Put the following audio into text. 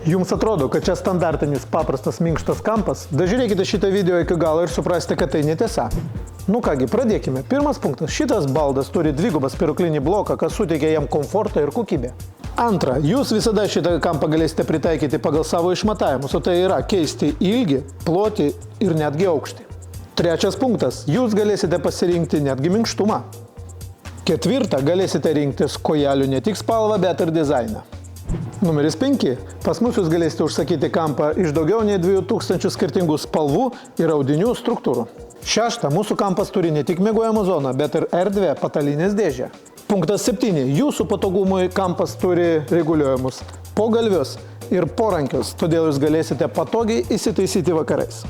Jums atrodo, kad čia standartinis paprastas minkštas kampas? Dažiūrėkite šitą video iki galo ir suprasite, kad tai netiesa. Nu kągi, pradėkime. Pirmas punktas. Šitas baldas turi dvigubą spiruklinį bloką, kas suteikia jam komfortą ir kokybę. Antra, jūs visada šitą kampą galėsite pritaikyti pagal savo išmatavimus, o tai yra keisti ilgį, plotį ir netgi aukštį. Trečias punktas. Jūs galėsite pasirinkti netgi minkštumą. Ketvirta, galėsite rinktis kojelių ne tik spalvą, bet ir dizainą. Numeris 5. Pas mus jūs galėsite užsakyti kampą iš daugiau nei 2000 skirtingų spalvų ir audinių struktūrų. Šešta, mūsų kampas turi ne tik miegojimo zoną, bet ir erdvę patalynės dėžę. Punktas 7. Jūsų patogumui kampas turi reguliuojamus pogalvius ir porankius, todėl jūs galėsite patogiai įsitaisyti vakarais.